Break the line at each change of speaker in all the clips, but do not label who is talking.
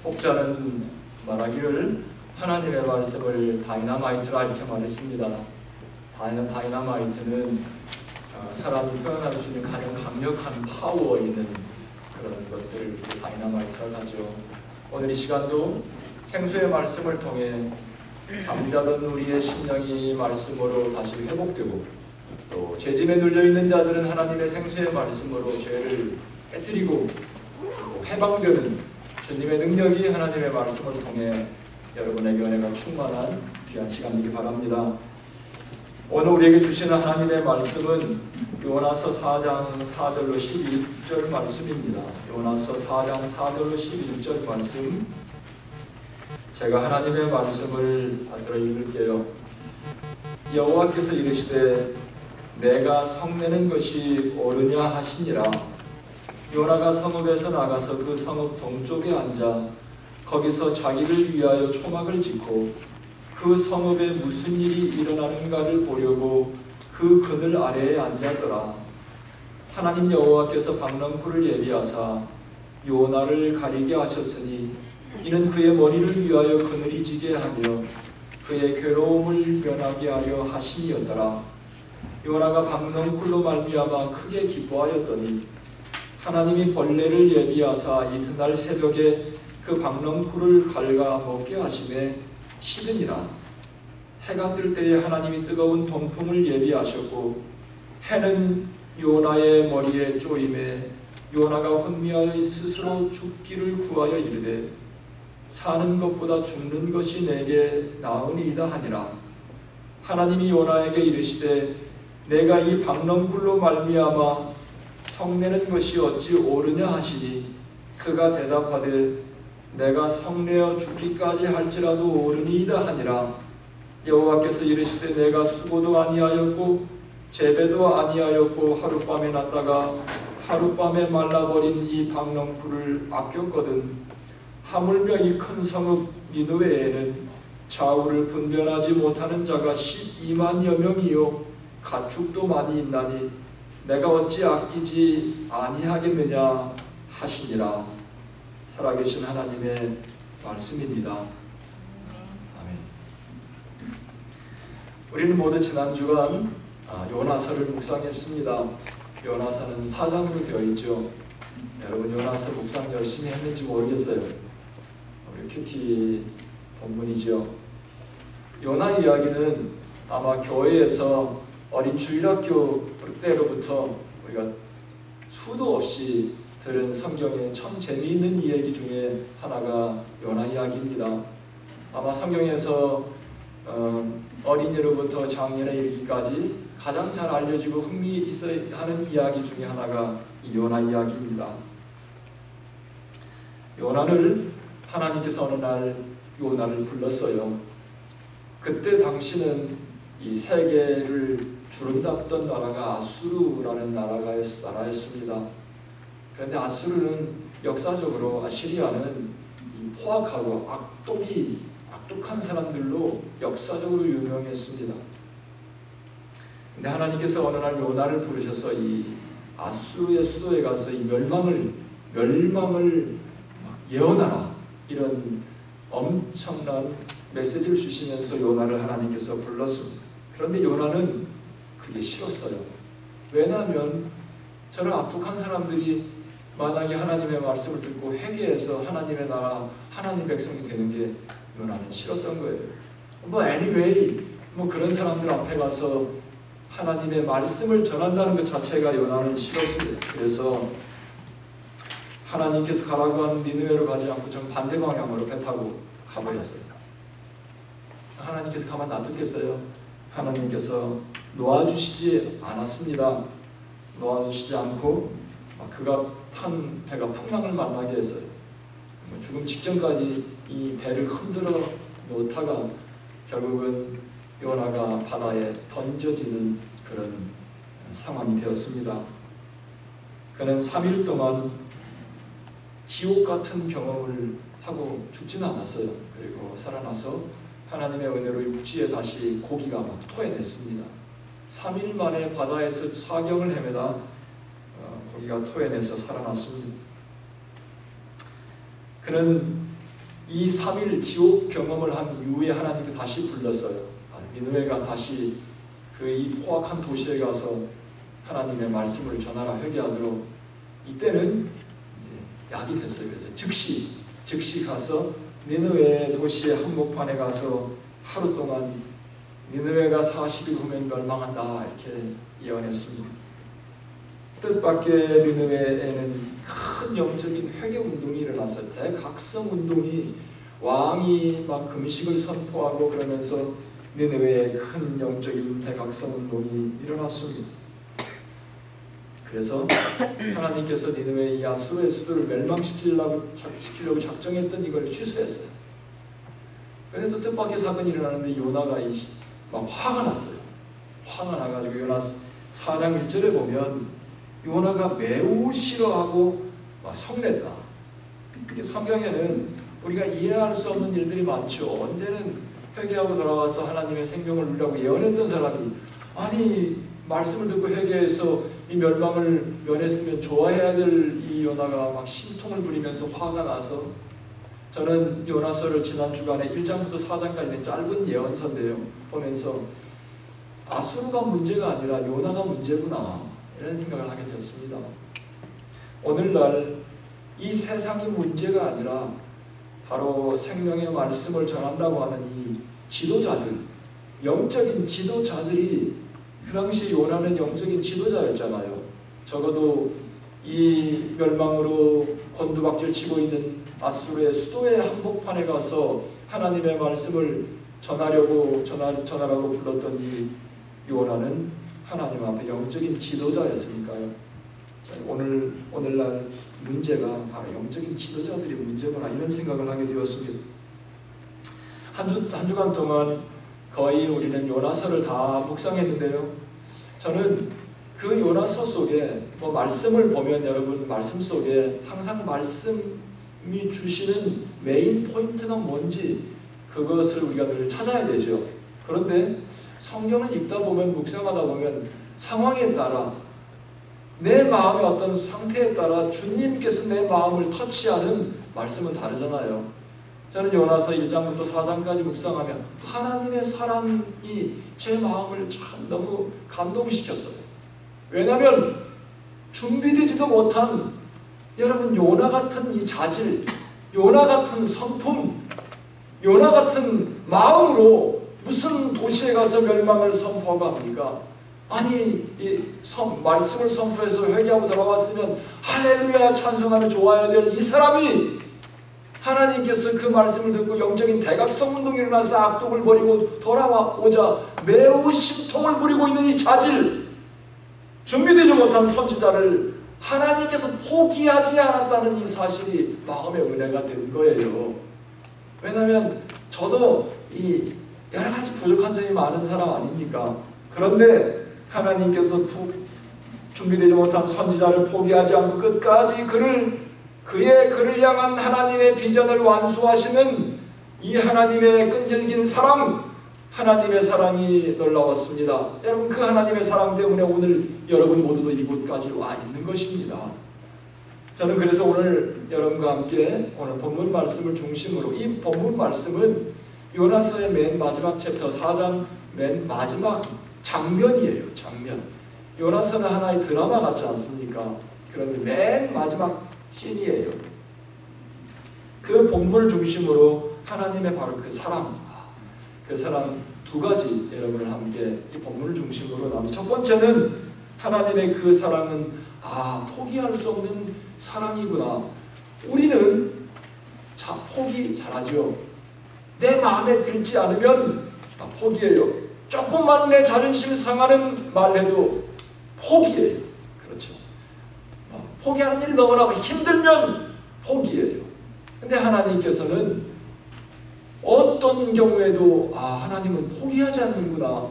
혹자는 말하기를 하나님의 말씀을 다이너마이트라 이렇게 말했습니다. 다이너마이트는 사람이 표현할 수 있는 가장 강력한 파워 있는 그런 것들을 다이너마이트라고 하죠. 오늘 이 시간도 생수의 말씀을 통해 잠자던 우리의 심령이 말씀으로 다시 회복되고, 또 죄짐에 눌려있는 자들은 하나님의 생수의 말씀으로 죄를 깨뜨리고 해방되는 주님의 능력이 하나님의 말씀을 통해 여러분에게 은혜가 충만한 귀한 시간이기 바랍니다. 오늘 우리에게 주시는 하나님의 말씀은 요나서 4장 4절로 11절 말씀입니다. 요나서 4장 4절로 11절 말씀, 제가 하나님의 말씀을 받들어 읽을게요. 여호와께서 이르시되 내가 성내는 것이 옳으냐 하시니라. 요나가 성읍에서 나가서 그 성읍 동쪽에 앉아 거기서 자기를 위하여 초막을 짓고 그 성읍에 무슨 일이 일어나는가를 보려고 그 그늘 아래에 앉았더라. 하나님 여호와께서 박넝쿨을 예비하사 요나를 가리게 하셨으니 이는 그의 머리를 위하여 그늘이 지게 하며 그의 괴로움을 면하게 하려 하심이었더라. 요나가 박넝쿨로 말미암아 크게 기뻐하였더니 하나님이 벌레를 예비하사 이튿날 새벽에 그 박넝쿨을 갈가 먹게 하심에 시드니라. 해가 뜰 때에 하나님이 뜨거운 동풍을 예비하셨고 해는 요나의 머리에 쪼임에 요나가 혼미하여 스스로 죽기를 구하여 이르되 사는 것보다 죽는 것이 내게 나으니이다 하니라. 하나님이 요나에게 이르시되 내가 이 박넝쿨로 말미암아 성내는 것이 어찌 옳으냐 하시니 그가 대답하되 내가 성내어 죽기까지 할지라도 옳으니이다 하니라. 여호와께서 이르시되 내가 수고도 아니하였고 재배도 아니하였고 하룻밤에 났다가 하룻밤에 말라버린 이 박넝쿨을 아꼈거든. 하물며 이 큰 성읍 니느웨에는 좌우를 분별하지 못하는 자가 12만여 명이요 가축도 많이 있나니 내가 어찌 아끼지 아니하겠느냐 하시니라. 살아계신 하나님의 말씀입니다. 아멘. 우리는 모두 지난 주간 요나서를 묵상했습니다. 요나서는 4장으로 되어 있죠. 여러분 요나서 묵상 열심히 했는지 모르겠어요. 우리 큐티 본문이죠. 요나 이야기는 아마 교회에서 어린 주일학교 때로부터 우리가 수도 없이 들은 성경의 참 재미있는 이야기 중에 하나가 요나 이야기입니다. 아마 성경에서 어린이로부터 장년에 이르기까지 가장 잘 알려지고 흥미 있어 하는 이야기 중에 하나가 이 요나 이야기입니다. 요나를 하나님께서 어느 날 요나를 불렀어요. 그때 당시는 이 세계를 주름잡던 나라가 아수르라는 나라였습니다. 그런데 아수르는 역사적으로 아시리아는 포악하고 악독한 사람들로 역사적으로 유명했습니다. 근데 하나님께서 어느 날 요나를 부르셔서 이 아수르의 수도에 가서 이 멸망을 예언하라, 이런 엄청난 메시지를 주시면서 요나를 하나님께서 불렀습니다. 그런데 요나는 그게 싫었어요. 왜냐하면 저런 악독한 사람들이 만약에 하나님의 말씀을 듣고 회개해서 하나님의 나라, 하나님 백성이 되는 게 요나는 싫었던 거예요. anyway, 그런 사람들 앞에 가서 하나님의 말씀을 전한다는 것 자체가 요나는 싫었습니다. 그래서 하나님께서 가라고 한 니느웨로 가지 않고 전 반대 방향으로 배 타고 가버렸어요. 하나님께서 가만 놔두겠어요? 하나님께서 놓아주시지 않았습니다. 놓아주시지 않고 그가 탄 배가 풍랑을 만나게 했어요. 죽음 직전까지 이 배를 흔들어 놓다가 결국은 요나가 바다에 던져지는 그런 상황이 되었습니다. 그는 3일 동안 지옥 같은 경험을 하고 죽지는 않았어요. 그리고 살아나서 하나님의 은혜로 육지에 다시 고기가 막 토해냈습니다. 3일 만에 바다에서 사경을 헤매다 고기가 토해내서 살아났습니다. 그는 이 3일 지옥 경험을 한 이후에 하나님께 다시 불렀어요. 니느웨가 다시 그 이 포악한 도시에 가서 하나님의 말씀을 전하라 회개하도록. 이때는 약이 됐어요. 그래서 즉시 가서 니느웨 도시의 한복판에 가서 하루 동안 니느웨가 40일 후면 멸망한다 이렇게 예언했습니다. 뜻밖의 니느웨에는 큰 영적인 회개 운동이 일어났어요. 대각성 운동이, 왕이 막 금식을 선포하고 그러면서 니느웨에 큰 영적인 대각성 운동이 일어났습니다. 그래서 하나님께서 니느웨의 아수르의 수도를 멸망시키려고 작정했던 이걸 취소했어요. 그래서 뜻밖의 사건이 일어나는데 요나가 막 화가 났어요. 화가 나가지고 요나 4장 1절에 보면 요나가 매우 싫어하고 막 성냈다. 성경에는 우리가 이해할 수 없는 일들이 많죠. 언제는 회개하고 돌아와서 하나님의 생명을 누리라고 예언했던 사람이 아니 말씀을 듣고 회개해서 이 멸망을 면했으면 좋아해야 될 이 요나가 막 심통을 부리면서 화가 나서, 저는 요나서를 지난 주간에 1장부터 4장까지 된 짧은 예언서인데요, 보면서 아수르가 문제가 아니라 요나가 문제구나 이런 생각을 하게 되었습니다. 오늘날 이 세상이 문제가 아니라 바로 생명의 말씀을 전한다고 하는 이 지도자들, 영적인 지도자들이, 그 당시 요나는 영적인 지도자였잖아요. 적어도 이 멸망으로 곤두박질 치고 있는 아수르의 수도의 한복판에 가서 하나님의 말씀을 전하라고 불렀던 이 요나는 하나님 앞에 영적인 지도자였으니까요. 오늘날 문제가 바로 영적인 지도자들이 문제구나 이런 생각을 하게 되었습니다. 한 주간 동안 거의 우리는 요나서를 다 묵상했는데요. 저는 그 요나서 속에 말씀을 보면 여러분 말씀 속에 항상 말씀이 주시는 메인 포인트가 뭔지 그것을 우리가 늘 찾아야 되죠. 그런데 성경을 읽다 보면, 묵상하다 보면 상황에 따라, 내 마음의 어떤 상태에 따라 주님께서 내 마음을 터치하는 말씀은 다르잖아요. 저는 요나서 1장부터 4장까지 묵상하면 하나님의 사랑이 제 마음을 참 너무 감동시켰어요. 왜냐하면 준비되지도 못한, 여러분 요나 같은 이 자질, 요나 같은 성품, 요나 같은 마음으로 무슨 도시에 가서 멸망을 선포하고 합니까? 아니 말씀을 선포해서 회개하고 돌아왔으면 할렐루야 찬송하며 좋아해야 될 이 사람이, 하나님께서 그 말씀을 듣고 영적인 대각성 운동이 일어나서 악독을 버리고 돌아오자 매우 심통을 부리고 있는 이 자질, 준비되지 못한 선지자를 하나님께서 포기하지 않았다는 이 사실이 마음의 은혜가 된 거예요. 왜냐하면 저도 이 여러 가지 부족한 점이 많은 사람 아닙니까? 그런데 하나님께서 준비되지 못한 선지자를 포기하지 않고 끝까지 그를 향한 하나님의 비전을 완수하시는 이 하나님의 끈질긴 사랑, 하나님의 사랑이 놀라웠습니다. 여러분 그 하나님의 사랑 때문에 오늘 여러분 모두도 이곳까지 와 있는 것입니다. 저는 그래서 오늘 여러분과 함께 오늘 본문 말씀을 중심으로, 이 본문 말씀은 요나서의 맨 마지막 챕터 4장 맨 마지막 장면이에요. 장면. 요나서는 하나의 드라마 같지 않습니까? 그런데 맨 마지막 씬이에요. 그 본문을 중심으로 하나님의 바로 그 사랑 두 가지 여러분을 함께 이 본문을 중심으로 나누. 첫 번째는 하나님의 그 사랑은 포기할 수 없는 사랑이구나. 우리는 포기 잘하죠. 내 마음에 들지 않으면 포기해요. 조금만 내 자존심 상하는 말해도 포기해요. 그렇죠. 포기하는 일이 너무나 힘들면 포기해요. 근데 하나님께서는 어떤 경우에도 하나님은 포기하지 않는구나.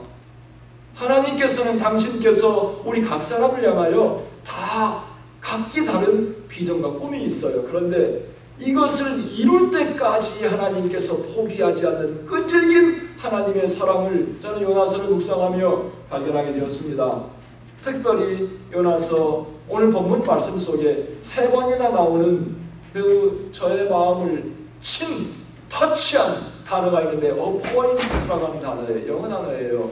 하나님께서는 당신께서 우리 각 사람을 향하여 다 각기 다른 비전과 꿈이 있어요. 그런데 이것을 이룰 때까지 하나님께서 포기하지 않는 끈질긴 하나님의 사랑을 저는 요나서를 묵상하며 발견하게 되었습니다. 특별히 요나서 오늘 본문 말씀 속에 3번이나 나오는 매우 저의 마음을 친 터치한 단어가 있는데 appoint라고 하는 단어예요. 영어 단어예요.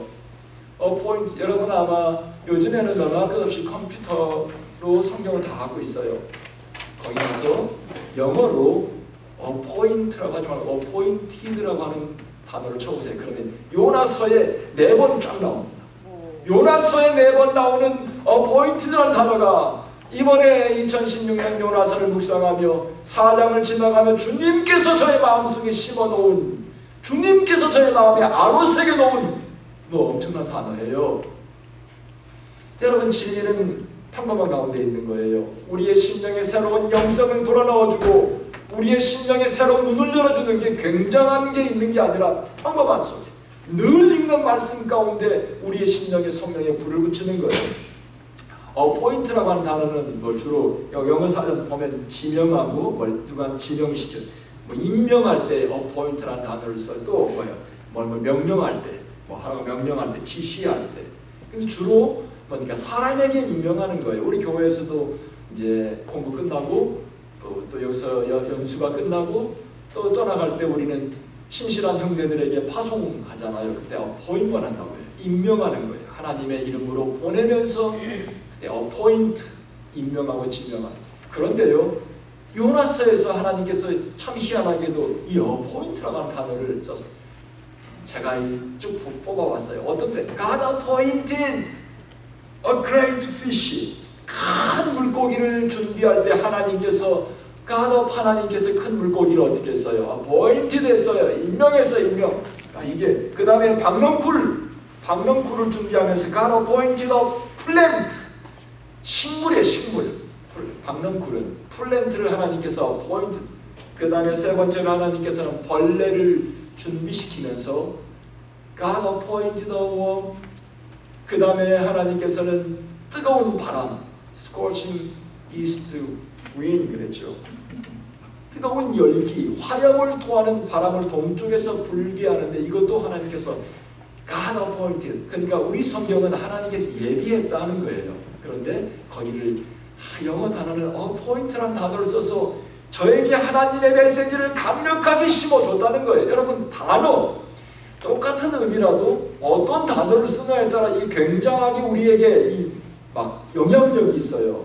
appoint. 여러분 아마 요즘에는 너나 할 것 없이 컴퓨터로 성경을 다 갖고 있어요. 거기 가서 영어로 appoint라고 하지 말고 appointed라고 하는 단어를 쳐보세요. 그러면 요나서에 4번 쫙 나옵니다. 요나서에 4번 나오는 appointed라는 단어가 이번에 2016년 요나서를 묵상하며 4장을 지나가며 주님께서 저의 마음속에 심어놓은, 주님께서 저의 마음에 아로새겨 놓은 엄청난 단어예요. 여러분, 진리는 평범한 가운데 있는 거예요. 우리의 심령에 새로운 영성을 불어넣어주고 우리의 심령에 새로운 눈을 열어주는 게 굉장한 게 있는 게 아니라 평범한 속에 늘 읽는 말씀 가운데 우리의 심령의 성령에 불을 붙이는 거예요. appoint라고 하는 단어는 주로 영어 사전 보면 지명하고 누구한테 지명시켜 임명할 때 appoint라는 단어를 써요. 또 명령할 때 하나가 명령할 때 지시할 때. 그래서 주로 그러니까 사람에게 임명하는 거예요. 우리 교회에서도 이제 공부 끝나고 또 여기서 연수가 끝나고 또 떠나갈 때 우리는 신실한 형제들에게 파송하잖아요. 그때 appoint만 한다고 해요. 임명하는 거예요. 하나님의 이름으로 보내면서 그때 appoint, 임명하고 지명하는. 그런데요, 요나서에서 하나님께서 참 희한하게도 이 appoint라고 하는 단어를 써서 제가 쭉 뽑아봤어요. 어떤 때 God appointed a great fish, 큰 물고기를 준비할 때 하나님께서 하나님께서 큰 물고기를 어떻게 했어요? appointed 했어요. 임명했어요. 임명. 이게 그 다음에 박넝쿨을 준비하면서 God appointed a plant, 식물이에요. 식물. 박넝쿨은 플랜트를 하나님께서 appointed. 그 다음에 세 번째로 하나님께서는 벌레를 준비시키면서 God appointed a worm. 그 다음에 하나님께서는 뜨거운 바람, scorching east wind 그랬죠. 뜨거운 열기, 화염을 토하는 바람을 동쪽에서 불게 하는데 이것도 하나님께서 God appointed. 그러니까 우리 성경은 하나님께서 예비했다는 거예요. 그런데 거기를 영어 단어는 appoint라는 단어를 써서 저에게 하나님의 메시지를 강력하게 심어줬다는 거예요. 여러분, 단어 똑같은 의미라도 어떤 단어를 쓰느냐에 따라 이게 굉장하게 우리에게 영향력이 있어요.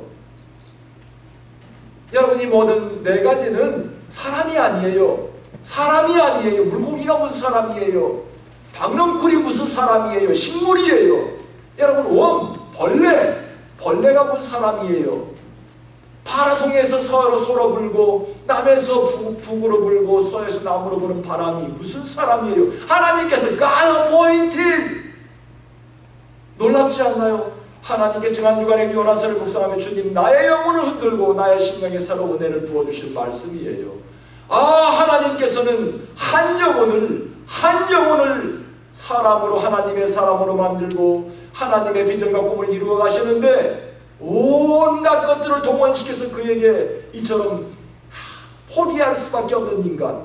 여러분이 모든 4가지는 사람이 아니에요. 사람이 아니에요. 물고기가 무슨 사람이에요. 박넝쿨이 무슨 사람이에요. 식물이에요. 여러분, 벌레가 무슨 사람이에요. 파라동에서 서로 불고 남에서 북으로 불고 서에서 남으로 부는 바람이 무슨 사람이에요. 하나님께서 God appointed. 놀랍지 않나요? 하나님께서 지난 주간에 요나서를 묵상하며 주님 나의 영혼을 흔들고 나의 심령에 새로운 은혜를 부어주신 말씀이에요. 하나님께서는 한 영혼을 사람으로, 하나님의 사람으로 만들고 하나님의 비전과 꿈을 이루어 가시는데 온갖 것들을 동원시켜서 그에게 이처럼 포기할 수밖에 없는 인간.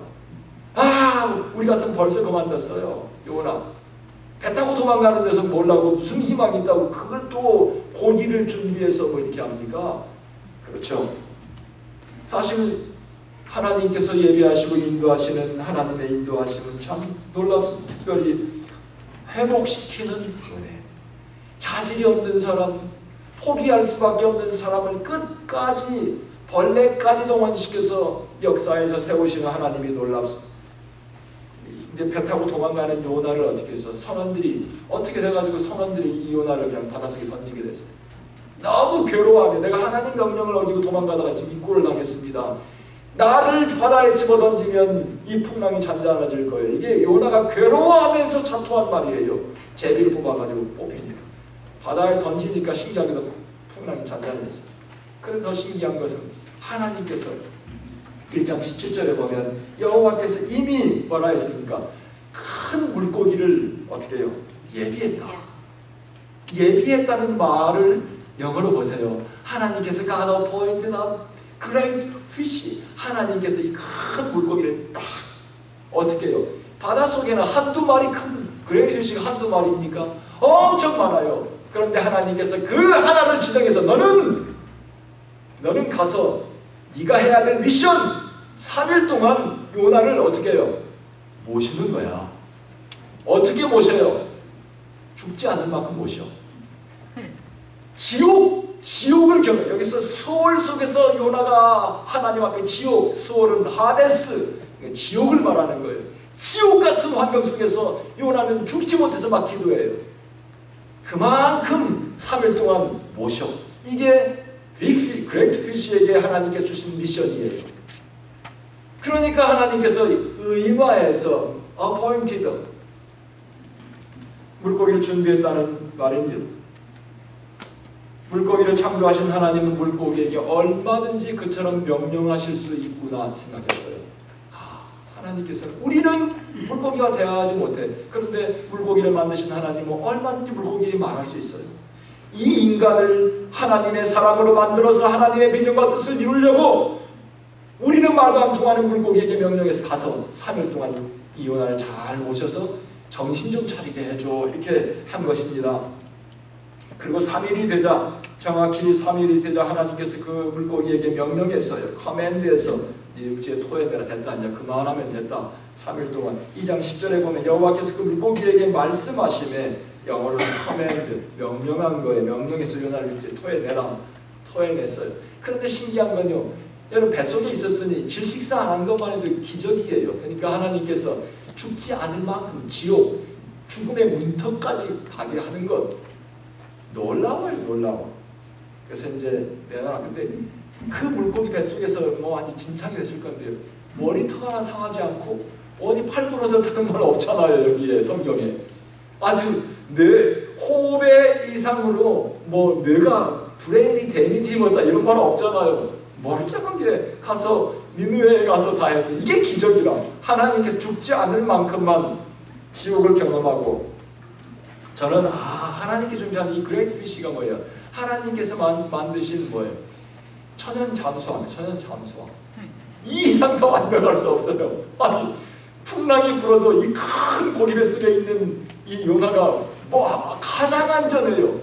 우리 같으면 벌써 그만뒀어요. 요나 배 타고 도망가는 데서 몰라고 무슨 희망이 있다고 그걸 또 고기를 준비해서 이렇게 합니까? 그렇죠. 사실 하나님께서 예비하시고 인도하시는 하나님의 인도하심은 참 놀랍습니다. 특별히 회복시키는 은혜. 자질이 없는 사람, 포기할 수밖에 없는 사람을 끝까지 벌레까지 동원시켜서 역사에서 세우시는 하나님이 놀랍습니다. 근데 배 타고 도망가는 요나를 어떻게 해서 선원들이 어떻게 돼가지고 선원들이 이 요나를 그냥 바닷속에 던지게 됐어요. 너무 괴로워하며 내가 하나님 명령을 어기고 도망가다가 지금 이 꼴을 당했습니다. 나를 바다에 집어던지면 이 풍랑이 잔잔해질 거예요. 이게 요나가 괴로워하면서 자투한 말이에요. 제비를 뽑아가지고 뽑힙니다. 바다에 던지니까 신기하게도 풍랑이 잔잔해졌어요. 그런데 더 신기한 것은 하나님께서 1장 17절에 보면 여호와께서 이미 뭐라 했습니까? 큰 물고기를 어떻게 해요? 예비했다. 예비했다는 말을 영어로 보세요. 하나님께서 God appointed a great fish. 하나님께서 이 큰 물고기를 딱 어떻게 해요? 바닷속에는 한두 마리 큰 great fish가 한두 마리입니까? 엄청 많아요. 그런데 하나님께서 그 하나를 지정해서 너는 가서 네가 해야 될 미션, 3일 동안 요나를 어떻게 해요? 모시는 거야. 어떻게 모셔요? 죽지 않을 만큼 모셔. 지옥을 경험. 여기서 수월 속에서 요나가 하나님 앞에 지옥, 수월은 하데스, 지옥을 말하는 거예요. 지옥 같은 환경 속에서 요나는 죽지 못해서 막 기도해요. 그만큼 3일 동안 모셔. 이게 그레이트 피쉬에게 하나님께 주신 미션이에요. 그러니까 하나님께서 의마해서 appointed, 물고기를 준비했다는 말입니다. 물고기를 창조하신 하나님은 물고기에게 얼마든지 그처럼 명령하실 수 있구나 생각했어요. 하나님께서는 우리는 물고기와 대화하지 못해. 그런데 물고기를 만드신 하나님은 얼마든지 물고기에게 말할 수 있어요. 이 인간을 하나님의 사람으로 만들어서 하나님의 비전과 뜻을 이루려고 우리는 말도 안 통하는 물고기에게 명령해서 가서 3일 동안 이 요나를 잘 모셔서 정신 좀 차리게 해줘, 이렇게 한 것입니다. 그리고 3일이 되자, 정확히 3일이 되자 하나님께서 그 물고기에게 명령했어요. 커맨드에서 육지에 토해내라. 됐다, 이제 그만하면 됐다. 3일 동안 2장 10절에 보면 여호와께서 그 물고기에게 말씀하심에, 영어로는 커맨드, 명령한 거예요. 명령해서 요나를 육지에 토해내라. 토해냈어요. 그런데 신기한 건요, 여러분 뱃속에 있었으니 질식사 안 한 것만 해도 기적이에요. 그러니까 하나님께서 죽지 않을 만큼 지옥, 죽음의 문턱까지 가게 하는 것, 놀라워요, 놀라워. 그래서 이제 내가 근데 그 물고기 뱃속에서 뭐 완전 진창이 됐을 건데요. 머리털 하나 상하지 않고 어디 팔 부러졌다는 말 없잖아요. 여기에 성경에 아주 내 호흡의 이상으로 뭐 내가 브레인이 데미지 뭐다 이런 말 없잖아요. 멀쩡한 게 가서 니느웨에 가서 다 해서 이게 기적이라. 하나님께 죽지 않을 만큼만 지옥을 경험하고, 저는 하나님께 준비한 이 그레이트 피쉬가 뭐예요? 하나님께서 만드신 뭐예요? 천연 잠수함, 천연 잠수함. 이 이상 더 완벽할 수 없어요. 아니 풍랑이 불어도 이 큰 고기 뱃속에 있는 이 요나가 뭐 가장 안전해요.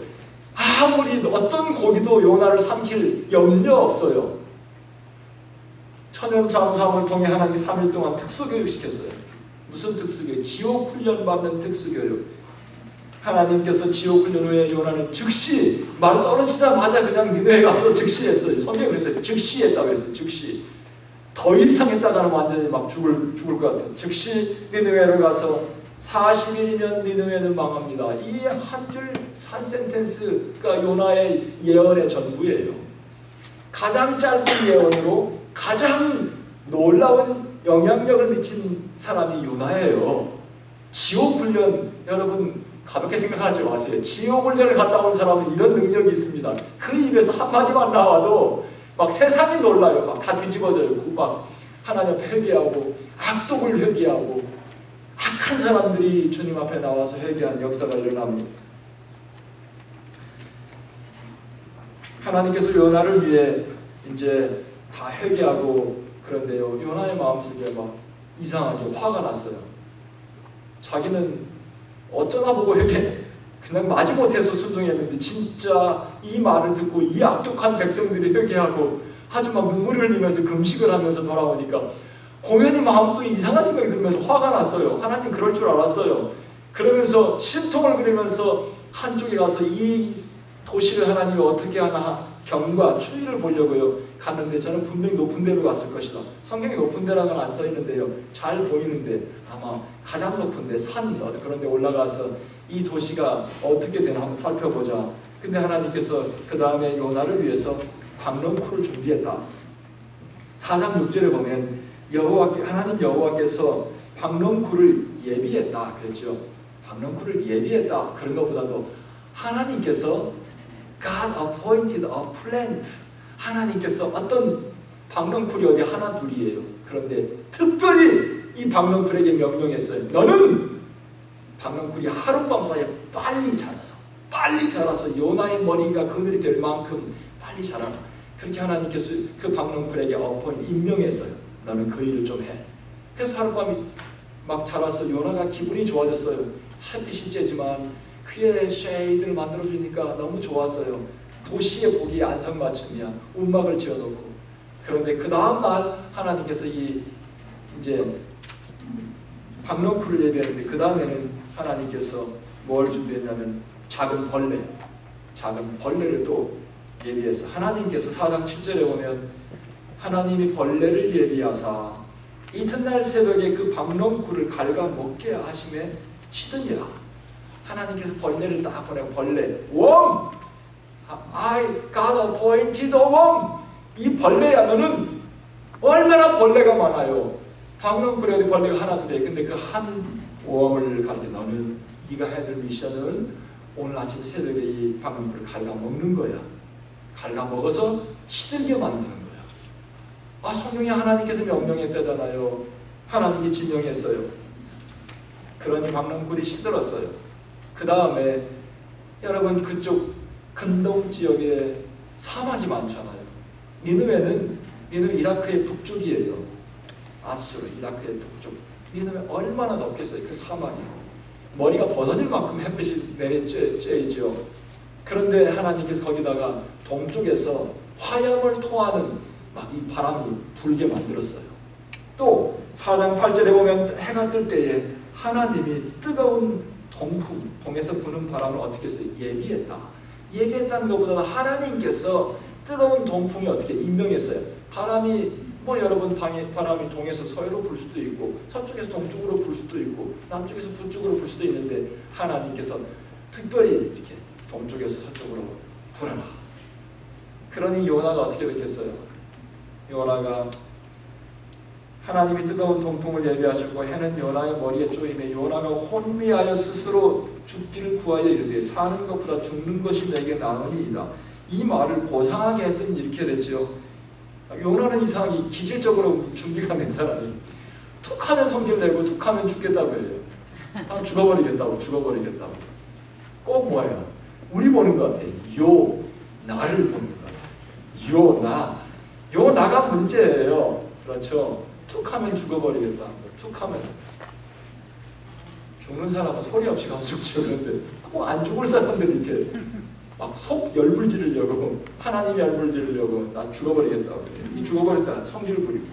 아무리 어떤 고기도 요나를 삼킬 염려 없어요. 천연 잠수함을 통해 하나님이 3일 동안 특수교육 시켰어요. 무슨 특수교육? 지옥 훈련 받는 특수교육. 하나님께서 지옥 훈련 후에 요나는 즉시, 말 떨어지자마자 그냥 니느웨에 가서 즉시 했어요. 성경에 그랬어요. 즉시 했다고 했어요. 즉시. 더 이상 했다가는 완전히 막 죽을 것 같은. 즉시 니느웨로 가서 40일이면 니느웨는 망합니다. 이 한 줄 한 센텐스가 요나의 예언의 전부예요. 가장 짧은 예언으로 가장 놀라운 영향력을 미친 사람이 요나예요. 지옥 훈련, 여러분 가볍게 생각하지 마세요. 지옥 훈련을 갔다 온 사람은 이런 능력이 있습니다. 그 입에서 한마디만 나와도 막 세상이 놀라요. 막 다 뒤집어져요. 막 하나님 앞에 회개하고 악독을 회개하고 악한 사람들이 주님 앞에 나와서 회개한 역사가 일어납니다. 하나님께서 요나를 위해 이제 다 회개하고, 그런데요 요나의 마음속에 막 이상하게 화가 났어요. 자기는 어쩌나 보고 그냥 마지못해서 순종했는데 진짜 이 말을 듣고 이 악독한 백성들이 회개하고 아주 막 눈물을 흘리면서 금식을 하면서 돌아오니까 공연히 마음속에 이상한 생각이 들면서 화가 났어요. 하나님 그럴 줄 알았어요. 그러면서 신통을 그리면서 한쪽에 가서 이 도시를 하나님이 어떻게 하나 경과 추이를 보려고요 갔는데, 저는 분명히 높은 데로 갔을 것이다. 성경에 높은 데라는 안 써 있는데요, 잘 보이는데 아마 가장 높은 데, 산 그런 데 올라가서 이 도시가 어떻게 되나 한번 살펴보자. 근데 하나님께서 그 다음에 요나를 위해서 박넝쿨을 준비했다. 4장 6절에 보면 하나님 여호와께서 박넝쿨을 예비했다 그랬죠. 박넝쿨을 예비했다. 그런 것보다도 하나님께서 God appointed a plant, 하나님께서 어떤 박넝쿨이 어디 하나 둘이에요. 그런데 특별히 이 박넝쿨에게 명령했어요. 너는 박넝쿨이 하룻밤 사이에 빨리 자라서 요나의 머리가 그늘이 될 만큼 빨리 자라라. 그렇게 하나님께서 그 박넝쿨에게 임명했어요. 너는 그 일을 좀 해. 그래서 하룻밤이 막 자라서 요나가 기분이 좋아졌어요. 햇빛이 쬐지만 그의 쉐이드를 만들어주니까 너무 좋았어요. 도시의 복이 안성맞춤이야. 움막을 지어놓고 그런데 그 다음 날 하나님께서 이제 박넝쿨을 예비했는데 그 다음에는 하나님께서 뭘 준비했냐면 작은 벌레를 또 예비해서 하나님께서 4장 7절에 보면 하나님이 벌레를 예비하사 이튿날 새벽에 그 박넝쿨을 갉아먹게 하심에 치더니라. 하나님께서 벌레를 딱 보내고 벌레 worm, I got appointed a worm. 이 벌레야면은 얼마나 벌레가 많아요. 박넝쿨에 벌레가 하나 두 개. 근데 그 한 웜을 가르쳐 너는 네가 해야 될 미션은 오늘 아침 새벽에 이 박넝쿨을 갉아먹는 거야. 갉아먹어서 시들게 만드는 거야. 성령이 하나님께서 명령했다잖아요. 하나님께 지명했어요. 그러니 박넝쿨이 시들었어요. 그 다음에 여러분 그쪽 근동 지역에 사막이 많잖아요. 니느웨는 이라크의 북쪽이에요. 아수르 이라크의 북쪽. 니느웨 얼마나 덥겠어요. 그 사막이 머리가 벗어질 만큼 햇빛이 내리쬐죠. 그런데 하나님께서 거기다가 동쪽에서 화염을 토하는 막 이 바람이 불게 만들었어요. 또 4장 8절에 보면 해가 뜰 때에 하나님이 뜨거운 동풍, 동에서 부는 바람을 어떻게 했어요? 예비했다는 것보다 하나님께서 뜨거운 동풍이 어떻게 임명했어요? 바람이 여러분 바람이 동에서 서해로 불 수도 있고 서쪽에서 동쪽으로 불 수도 있고 남쪽에서 북쪽으로 불 수도 있는데 하나님께서 특별히 이렇게 동쪽에서 서쪽으로 불어라. 그러니 요나가 어떻게 됐겠어요? 요나가 하나님이 뜨거운 동풍을 예비하시고 해는 요나의 머리에 쪼임에 요나가 혼미하여 스스로 죽기를 구하여 이르되 사는 것보다 죽는 것이 내게 나으니이다. 이 말을 고상하게 했으니 이렇게 됐죠. 요나는 이상하게 기질적으로 준비가 된 사람이 툭하면 성질내고 툭하면 죽겠다고 해요. 죽어버리겠다고. 꼭 뭐예요? 우리 보는 것 같아. 나를 보는 것 같아. 요나가 문제예요. 그렇죠? 툭하면 죽어버리겠다. 툭하면 죽는 사람은 소리 없이 가서 죽죠. 그런데 꼭 안 죽을 사람들이 이렇게 막 속 열불 지르려고 하나님이 열불 지르려고 난 죽어버리겠다고 이 죽어버렸다 성질 부리고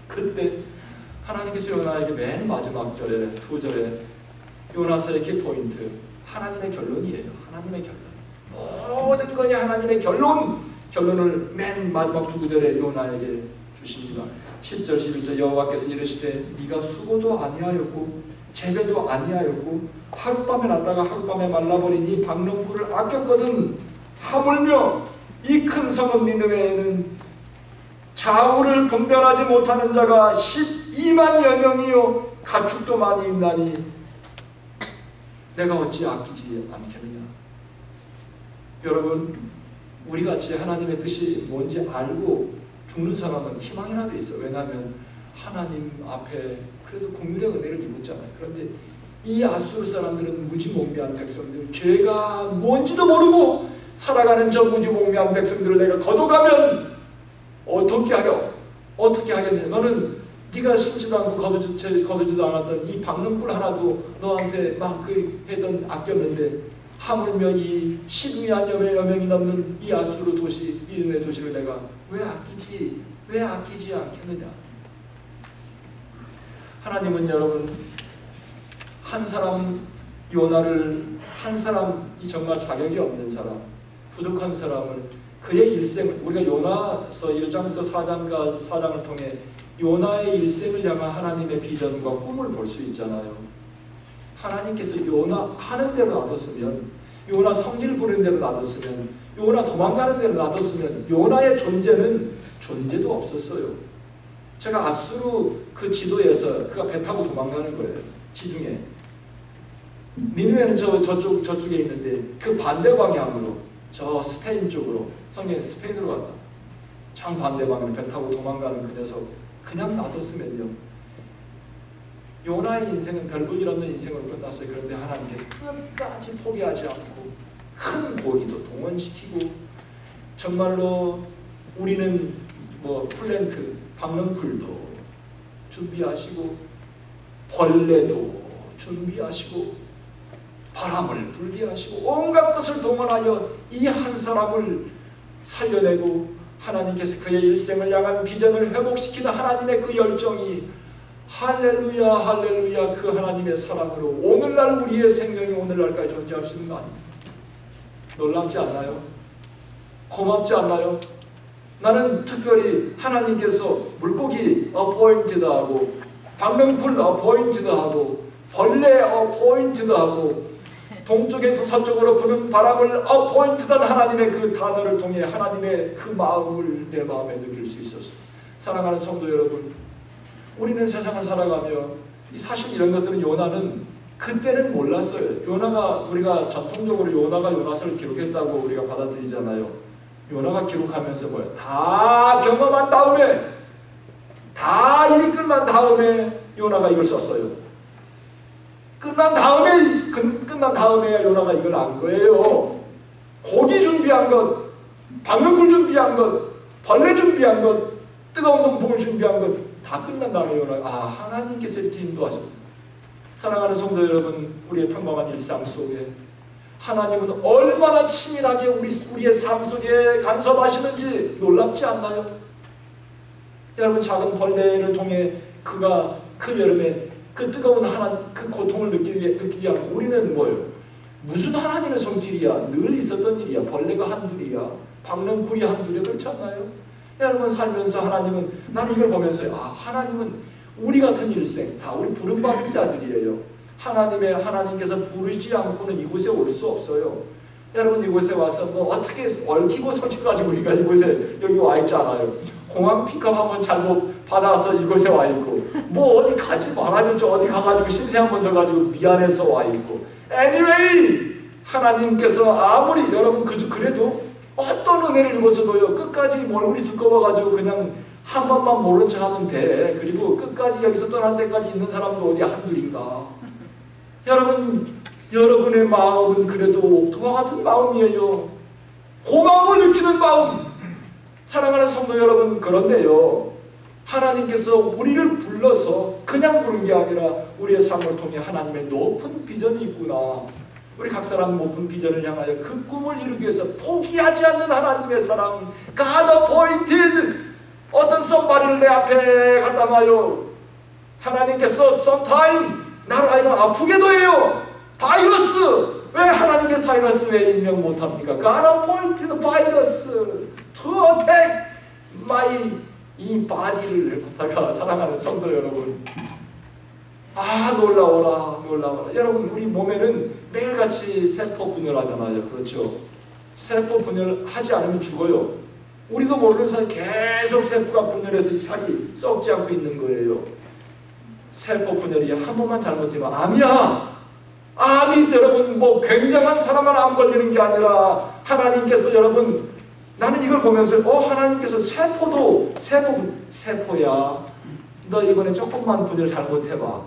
그때 하나님께서 요나에게 맨 마지막 절에 2절에 요나서의 키포인트 하나님의 결론이에요. 하나님의 결론. 모든 것이 하나님의 결론을 맨 마지막 2구절에 요나에게 주십니다. 10절 11절 여호와께서 이르시되 네가 수고도 아니하였고 재배도 아니하였고 하룻밤에 났다가 하룻밤에 말라버리니 박넝쿨을 아꼈거든. 하물며 이 큰 성읍 니느웨에는 좌우를 분별하지 못하는 자가 12만여 명이요 가축도 많이 있나니 내가 어찌 아끼지 않겠느냐. 여러분 우리같이 하나님의 뜻이 뭔지 알고 죽는 사람은 희망이라도 있어. 왜냐하면 하나님 앞에 그래도 공율의 은혜를 입었잖아요. 그런데 이 아수르 사람들은 무지몽매한 백성들, 죄가 뭔지도 모르고 살아가는 저 무지몽매한 백성들을 내가 걷어가면 어떻게 하겠느냐. 너는 네가 심지도 않고 거두지도 않았던 이 박넝쿨 하나도 너한테 막 했던 아꼈는데 하물며 이 12만여 명이 넘는 이 아수르 도시, 니느웨 도시를 내가 왜 아끼지 않겠느냐. 하나님은 여러분 한 사람 요나를 한 사람이 정말 자격이 없는 사람, 부족한 사람을 그의 일생을 우리가 요나서 1장부터 4장을 통해 요나의 일생을 향한 하나님의 비전과 꿈을 볼 수 있잖아요. 하나님께서 요나 하는 대로 놔뒀으면, 요나 성질 부리는 대로 놔뒀으면, 요나 도망가는 대로 놔뒀으면 요나의 존재도 없었어요. 제가 아수르 그 지도에서 그가 배 타고 도망가는 거예요. 지중해. 니느웨는 저쪽에 있는데 그 반대 방향으로 저 스페인 쪽으로 성경에 스페인으로 갔다. 정반대 방향으로 배 타고 도망가는 그 녀석 그냥 놔뒀으면요. 요나의 인생은 별 볼 일 없는 인생으로 끝났어요. 그런데 하나님께서 끝까지 포기하지 않고 큰 고기도 동원시키고 정말로 우리는 플랜트, 박넝쿨도 준비하시고 벌레도 준비하시고 바람을 불게 하시고 온갖 것을 동원하여 이 한 사람을 살려내고 하나님께서 그의 일생을 향한 비전을 회복시키는 하나님의 그 열정이 할렐루야 할렐루야 그 하나님의 사랑으로 오늘날 우리의 생명이 오늘날까지 존재할 수 있는 거 아닙니까? 놀랍지 않나요? 고맙지 않나요? 나는 특별히 하나님께서 물고기 어포인트드하고 박명풀 어포인트드하고 벌레 어포인트드하고 동쪽에서 서쪽으로 부는 바람을 어포인트드한 하나님의 그 단어를 통해 하나님의 그 마음을 내 마음에 느낄 수 있었습니다. 사랑하는 성도 여러분, 우리는 세상을 살아가며 사실 이런 것들은 요나는 그때는 몰랐어요. 요나가 우리가 전통적으로 요나가 요나서를 기록했다고 우리가 받아들이잖아요. 요나가 기록하면서 뭐예요? 다 경험한 다음에 다 일이 끝난 다음에 요나가 이걸 썼어요. 끝난 다음에 요나가 이걸 안 거예요. 고기 준비한 것, 박능굴 준비한 것, 벌레 준비한 것, 뜨거운 동풍을 준비한 것 다 끝난 다음에 요나가 하나님께서 이렇게 인도하십니다. 사랑하는 성도 여러분, 우리의 평범한 일상 속에 하나님은 얼마나 치밀하게 우리의 삶 속에 간섭하시는지 놀랍지 않나요? 여러분, 작은 벌레를 통해 그가 그 여름에 그 뜨거운 그 고통을 느끼게 하고 우리는 뭐예요? 무슨 하나님의 손길이야? 늘 있었던 일이야. 벌레가 한둘이야. 박능굴이 한둘이야. 그렇지 않나요? 여러분 살면서 하나님은, 나는 이걸 보면서 하나님은 우리 같은 일생 다 우리 부름받은 자들이에요. 하나님께서 부르지 않고는 이곳에 올 수 없어요. 여러분 이곳에 와서 뭐 어떻게 얽히고 설켜가지고 우리가 이곳에 여기 와 있잖아요. 공항 픽업 한번 잘못 받아서 이곳에 와 있고 뭐 어디 가지 말아야죠. 어디 가가지고 신세 한번 져가지고 미안해서 와 있고 anyway 하나님께서 아무리 여러분 그래도 어떤 은혜를 입어서도요 끝까지 얼굴이 두꺼워가지고 그냥 한 번만 모른 척하면 돼. 그리고 끝까지 여기서 떠날 때까지 있는 사람도 어디 한둘인가. 여러분의 마음은 그래도 옥토와 같은 마음이에요. 고마움을 느끼는 마음. 사랑하는 성도 여러분, 그런데요 하나님께서 우리를 불러서 그냥 부른 게 아니라 우리의 삶을 통해 하나님의 높은 비전이 있구나. 우리 각 사람 높은 비전을 향하여 그 꿈을 이루기 위해서 포기하지 않는 하나님의 사랑. God appointed. 어떤 somebody를 내 앞에 갖다 놔요. 하나님께서 sometime 나를 하여금 아프게도 해요. 바이러스. 왜 하나님께 바이러스 왜 임명 못합니까? God appointed virus to attack my 이 바디를 갖다가 사랑하는 성도 여러분, 놀라워라. 여러분 우리 몸에는 매일같이 세포 분열하잖아요. 그렇죠? 세포 분열하지 않으면 죽어요. 우리도 모르는 사이 계속 세포가 분열해서 이 살이 썩지 않고 있는 거예요. 세포 분열이 한 번만 잘못되면 암이야. 암이 여러분 뭐 굉장한 사람만 암 걸리는 게 아니라 하나님께서 여러분, 나는 이걸 보면서 하나님께서 세포야. 너 이번에 조금만 분열 잘못해봐.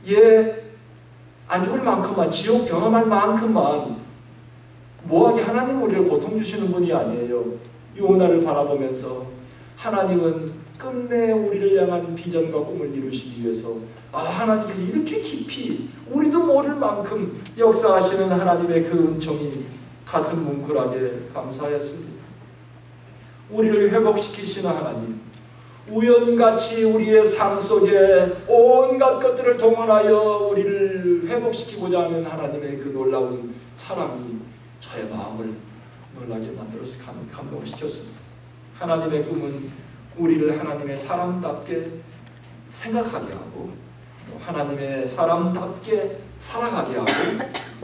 얘 안 죽을 만큼만, 지옥 경험할 만큼만 뭐하게 하나님은 우리를 고통 주시는 분이 아니에요. 요나를 바라보면서 하나님은 끝내 우리를 향한 비전과 꿈을 이루시기 위해서 하나님께서 이렇게 깊이 우리도 모를 만큼 역사하시는 하나님의 그 은총이 가슴 뭉클하게 감사했습니다. 우리를 회복시키시는 하나님, 우연같이 우리의 삶 속에 온갖 것들을 동원하여 우리를 회복시키고자 하는 하나님의 그 놀라운 사랑이 저의 마음을 놀라게 만들어서 감동시켰습니다. 하나님의 꿈은 우리를 하나님의 사람답게 생각하게 하고 하나님의 사람답게 살아가게 하고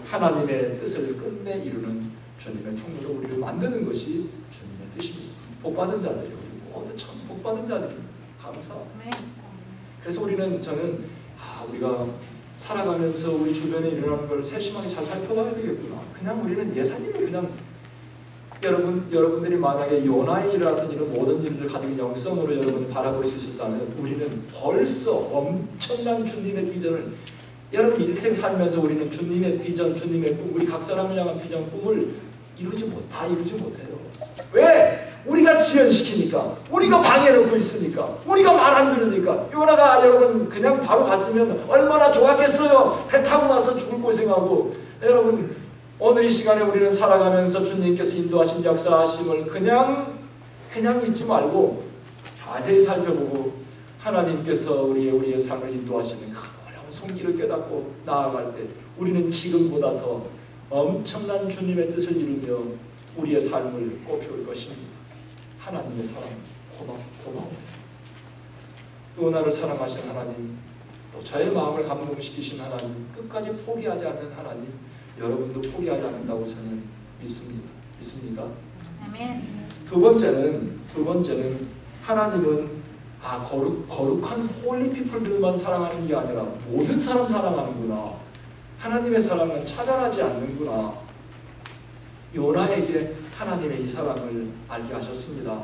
하나님의 뜻을 끝내 이루는 주님의 통로로 우리를 만드는 것이 주님의 뜻입니다. 복받은 자들이요. 모두 참 복받은 자들입니다. 감사합니다. 그래서 저는 우리가 살아가면서 우리 주변에 일어나는 걸 세심하게 잘 살펴봐야 되겠구나. 그냥 우리는 예사님을 그냥 여러분들이 만약에 요나의 일을 하든 이런 모든 일을 가지고 영성으로 여러분이 바라볼 수 있었다면 우리는 벌써 엄청난 주님의 비전을 여러분 일생 살면서 우리는 주님의 비전, 주님의 꿈, 우리 각 사람을 향한 비전, 꿈을 이루지 못해요. 왜? 우리가 지연시키니까, 우리가 방해놓고 있으니까, 우리가 말 안 들으니까. 요나가 여러분 그냥 바로 갔으면 얼마나 좋았겠어요. 배 타고 나서 죽을 고생하고. 여러분 오늘 이 시간에 우리는 살아가면서 주님께서 인도하신 역사하심을 그냥 그냥 잊지 말고 자세히 살펴보고 하나님께서 우리의 삶을 인도하시는 그 놀라운 손길을 깨닫고 나아갈 때 우리는 지금보다 더 엄청난 주님의 뜻을 이루며 우리의 삶을 꽃피울 것입니다. 하나님의 사랑 고마워. 요나를 사랑하신 하나님, 또 저의 마음을 감동시키신 하나님, 끝까지 포기하지 않는 하나님, 여러분도 포기하지 않는다고 저는 믿습니다.
아멘.
두 번째는 하나님은 거룩한 홀리 피플들만 사랑하는 게 아니라 모든 사람 사랑하는구나. 하나님의 사랑은 차별하지 않는구나. 요나에게 하나님의 이 사랑을 알게 하셨습니다.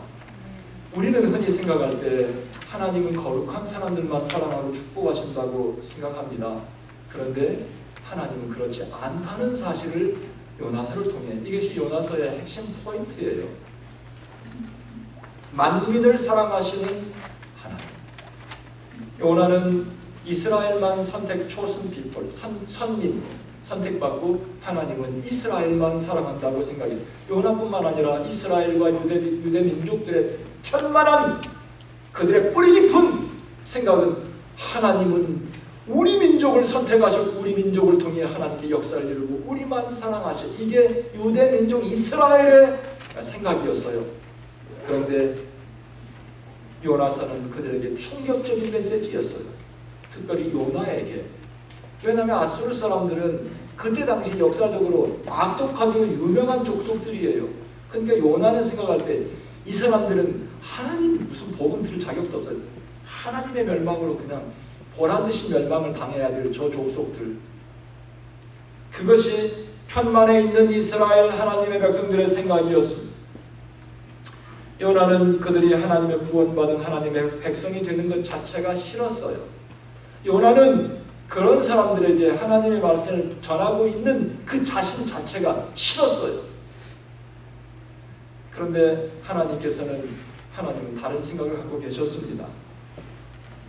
우리는 흔히 생각할 때 하나님은 거룩한 사람들만 사랑하고 축복하신다고 생각합니다. 그런데 하나님은 그렇지 않다는 사실을 요나서를 통해, 이것이 요나서의 핵심 포인트예요. 만민을 사랑하시는 하나님. 요나는 이스라엘만 chosen people, 선민 선택받고 하나님은 이스라엘만 사랑한다고 생각했어요. 요나뿐만 아니라 이스라엘과 유대 민족들의 편만한 그들의 뿌리 깊은 생각은 하나님은 우리 민족을 선택하셨고 우리 민족을 통해 하나님께 역사를 이루고 우리만 사랑하셔. 이게 유대 민족 이스라엘의 생각이었어요. 그런데 요나서는 그들에게 충격적인 메시지였어요. 특별히 요나에게. 왜냐하면 아수르 사람들은 그때 당시 역사적으로 악독하게 유명한 족속들이에요. 그러니까 요나는 생각할 때 이 사람들은 하나님 무슨 복음 들을 자격도 없어요. 하나님의 멸망으로 그냥 보란듯이 멸망을 당해야 될 저 족속들. 그것이 편만에 있는 이스라엘 하나님의 백성들의 생각이었습니다. 요나는 그들이 하나님의 구원받은 하나님의 백성이 되는 것 자체가 싫었어요. 요나는 그런 사람들에게 하나님의 말씀을 전하고 있는 그 자신 자체가 싫었어요. 그런데 하나님은 다른 생각을 갖고 계셨습니다.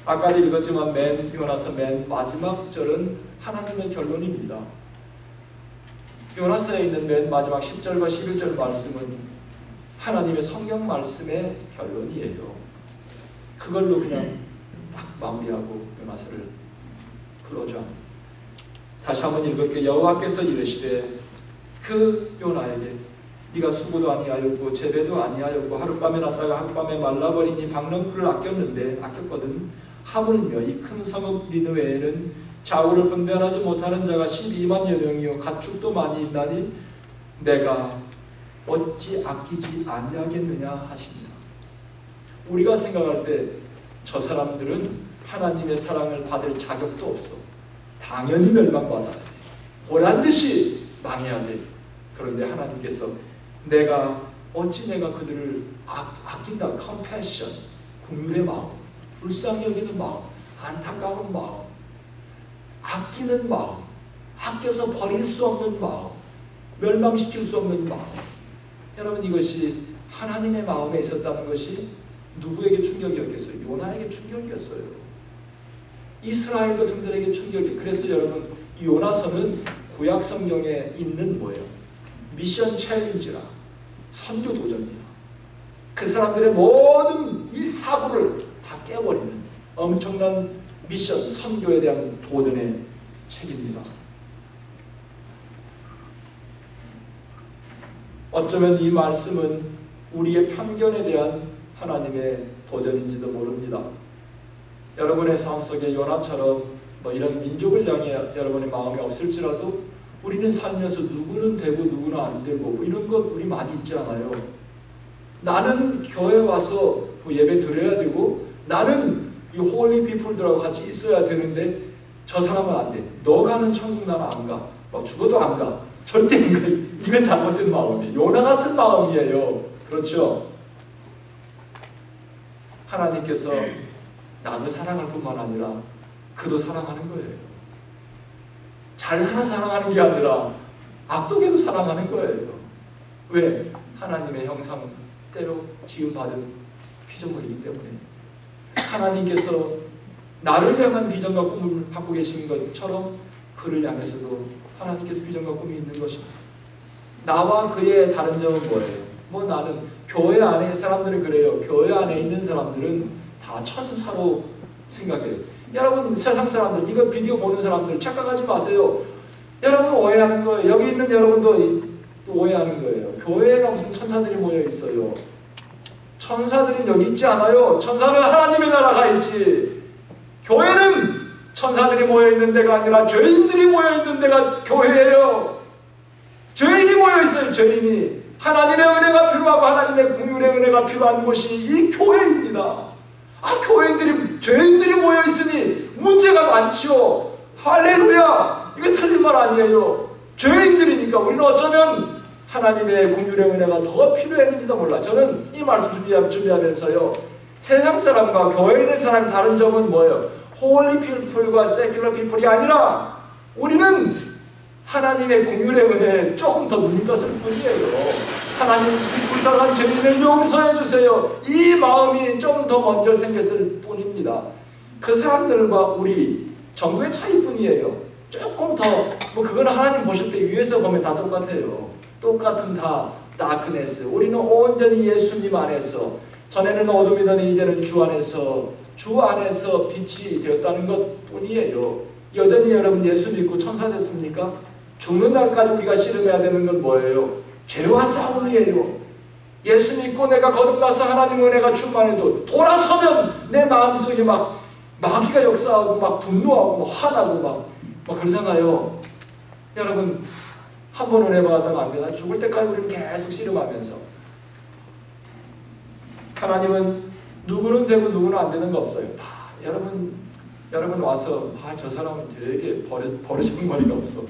아까도 읽었지만 요나서 맨 마지막 절은 하나님의 결론입니다. 요나서에 있는 맨 마지막 10절과 11절 말씀은 하나님의 성경 말씀의 결론이에요. 그걸로 그냥 딱 마무리하고 요나서를 클로즈합니다. 다시 한번 읽을게요. 여호와께서 이르시되 그 요나에게 네가 수고도 아니하였고 재배도 아니하였고 하룻밤에 났다가 하룻밤에 말라버리니 박넝쿨을 아꼈거든. 하물며 이 큰 성읍 니느웨에는 좌우를 분별하지 못하는 자가 12만여 명이요 가축도 많이 있나니 내가 어찌 아끼지 아니하겠느냐 하시니라. 우리가 생각할 때 저 사람들은 하나님의 사랑을 받을 자격도 없어. 당연히 멸망받아야 돼. 보란듯이 망해야 돼. 그런데 하나님께서 어찌 내가 그들을 아낀다. compassion, 긍휼의 마음, 불쌍히 여기는 마음, 안타까운 마음, 아끼는 마음, 아껴서 버릴 수 없는 마음, 멸망시킬 수 없는 마음. 여러분, 이것이 하나님의 마음에 있었다는 것이 누구에게 충격이었겠어요? 요나에게 충격이었어요. 이스라엘 백성들에게 충격이. 그래서 여러분, 이 요나서는 구약 성경에 있는 뭐예요? 미션 챌린지라, 선교 도전이야. 그 사람들의 모든 이 사고를 다 깨버리는 엄청난 미션, 선교에 대한 도전의 책입니다. 어쩌면 이 말씀은 우리의 편견에 대한 하나님의 도전인지도 모릅니다. 여러분의 삶 속에 요나처럼 이런 민족을 향해 여러분의 마음이 없을지라도 우리는 살면서 누구는 되고 누구는 안 되고 이런 것 우리 많이 있지 않아요? 나는 교회 와서 예배 드려야 되고 나는 이 홀리 피플들하고 같이 있어야 되는데 저 사람은 안 돼. 너 가는 천국 나는 안 가. 죽어도 안 가. 절대 안 가. 이건 잘못된 마음이에요. 요나 같은 마음이에요. 그렇죠? 하나님께서 나도 사랑할 뿐만 아니라 그도 사랑하는 거예요. 잘하나 사랑하는 게 아니라 악독에도 사랑하는 거예요. 왜? 하나님의 형상대로 지음받은 피조물이기 때문에. 하나님께서 나를 향한 비전과 꿈을 갖고 계신 것처럼 그를 향해서도 하나님께서 비전과 꿈이 있는 것입니다. 나와 그의 다른 점은 뭐예요? 나는 교회 안에 사람들은 그래요. 교회 안에 있는 사람들은 다 천사로 생각해요. 여러분 세상 사람들, 이거 비디오 보는 사람들 착각하지 마세요. 여러분 오해하는 거예요. 여기 있는 여러분도 또 오해하는 거예요. 교회가 무슨 천사들이 모여 있어요. 천사들은 여기 있지 않아요. 천사는 하나님의 나라가 있지. 교회는 천사들이 모여 있는 데가 아니라 죄인들이 모여 있는 데가 교회예요. 죄인이 모여 있어요. 죄인이. 하나님의 은혜가 필요하고 하나님의 긍휼의 은혜가 필요한 곳이 이 교회입니다. 교회인들이, 죄인들이 모여 있으니 문제가 많지요. 할렐루야. 이게 틀린 말 아니에요. 죄인들이니까 우리는 어쩌면 하나님의 긍휼의 은혜가 더 필요했는지도 몰라. 저는 이 말씀 준비하면서요, 세상 사람과 교회에 있는 사람의 다른 점은 뭐예요? 홀리 피플과 세큘러 피플이 아니라 우리는 하나님의 긍휼의 은혜에 조금 더 눈이 떴을 뿐이에요. 하나님, 이 불쌍한 죄인을 용서해 주세요. 이 마음이 좀 더 먼저 생겼을 뿐입니다. 그 사람들과 우리 정도의 차이뿐이에요. 조금 더, 그건 하나님 보실 때 위에서 보면 다 똑같아요. 똑같은 다 다크네스. 우리는 온전히 예수님 안에서, 전에는 어둠이더니 이제는 주 안에서 빛이 되었다는 것 뿐이에요. 여전히 여러분 예수 믿고 천사 됐습니까? 죽는 날까지 우리가 씨름해야 되는 건 뭐예요? 죄와 싸움이에요. 예수 믿고 내가 거듭나서 하나님의 은혜가 충만해도 돌아서면 내 마음속에 막 마귀가 역사하고 막 분노하고 막 화나고 막 그러잖아요. 여러분 한 번 은혜 받아서 안 되나? 죽을 때까지 우리는 계속 씨름하면서, 하나님은 누구는 되고 누구는 안 되는 거 없어요. 다 여러분 와서 저 사람은 되게 버르장머리가 없어.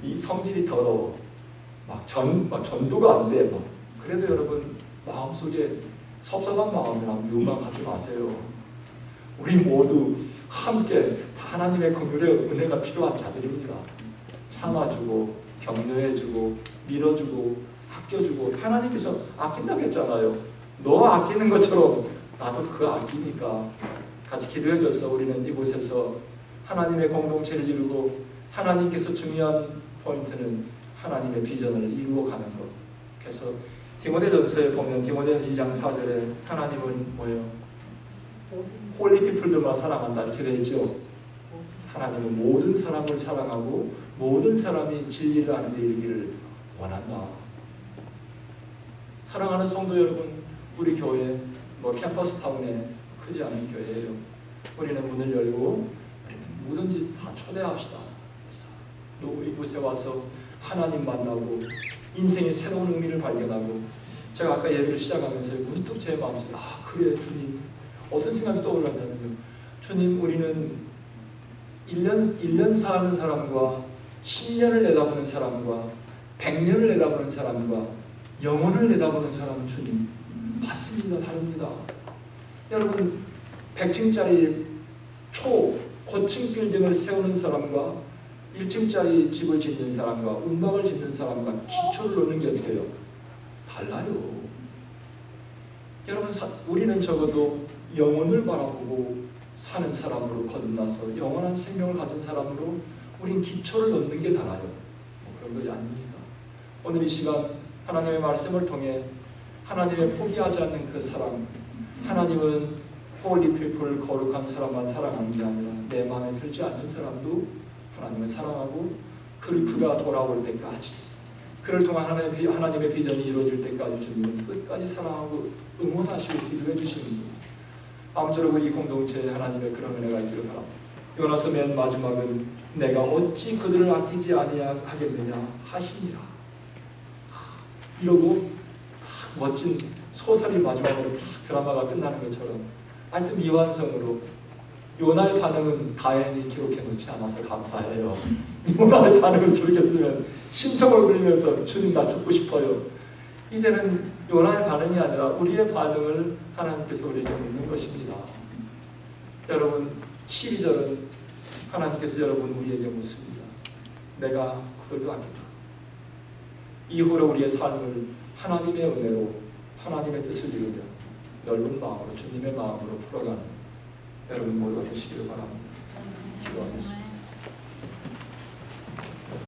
이 성질이 더러워. 막 전도가 안 돼. 그래도 여러분 마음속에 섭섭한 마음이나 미움만 갖지 마세요. 우리 모두 함께 하나님의 긍휼의 은혜가 필요한 자들입니다. 참아주고 격려해주고 밀어주고 아껴주고, 하나님께서 아낀다고 했잖아요. 너 아끼는 것처럼 나도 그거 아끼니까 같이 기도해줘서 우리는 이곳에서 하나님의 공동체를 이루고, 하나님께서 중요한 포인트는 하나님의 비전을 이루어가는 것. 그래서 디모데전서에 보면 디모데전서 2장 4절에 하나님은 뭐예요? 홀리 피플들만 사랑한다 이렇게 되어 있죠. 하나님은 모든 사람을 사랑하고 모든 사람이 진리를 아는 데 이르기를 원한다. 사랑하는 성도 여러분, 우리 교회 캠퍼스 타운에 크지 않은 교회예요. 우리는 문을 열고 우리는 뭐든지 다 초대합시다. 또 이곳에 와서 하나님 만나고 인생의 새로운 의미를 발견하고, 제가 아까 예배를 시작하면서 문득 제 마음속에 그래 주님, 어떤 생각이 떠올랐냐면요, 주님, 우리는 1년 사는 사람과 10년을 내다보는 사람과 100년을 내다보는 사람과 영혼을 내다보는 사람은 주님 맞습니다. 다릅니다. 여러분 100층짜리 고층 빌딩을 세우는 사람과 1층짜리 집을 짓는 사람과 운막을 짓는 사람과 기초를 놓는 게 어떻게 해요? 달라요. 여러분 우리는 적어도 영혼을 바라보고 사는 사람으로 거듭나서 영원한 생명을 가진 사람으로 우린 기초를 놓는 게 달라요. 그런 것이 아닙니까? 오늘 이 시간 하나님의 말씀을 통해 하나님의 포기하지 않는 그 사랑, 하나님은 홀리 피플, 거룩한 사람만 사랑하는 게 아니라 내 마음에 들지 않는 사람도 하나님을 사랑하고 그가 돌아올 때까지, 그를 통한 하나님의 비전이 이루어질 때까지 주님은 끝까지 사랑하고 응원하시고 기도해 주시는 거예요. 아무쪼록 이 공동체에 하나님의 그런 은혜가 있기를 바랍니다. 요나서 맨 마지막은 내가 어찌 그들을 아끼지 아니하겠느냐 하시니라. 이러고 멋진 소설이 마지막으로 드라마가 끝나는 것처럼 하여튼 미완성으로, 요나의 반응은 가인이 기록해 놓지 않아서 감사해요. 요나의 반응을 기록했으면 심통을 흘리면서 주님 나 죽고 싶어요. 이제는 요나의 반응이 아니라 우리의 반응을 하나님께서 우리에게 묻는 것입니다. 여러분 12절은 하나님께서 여러분 우리에게 묻습니다. 내가 그들도 아끼다. 이후로 우리의 삶을 하나님의 은혜로 하나님의 뜻을 이루며 넓은 마음으로 주님의 마음으로 풀어가는 여러분 모두가 되시기를 바랍니다. 기도하겠습니다.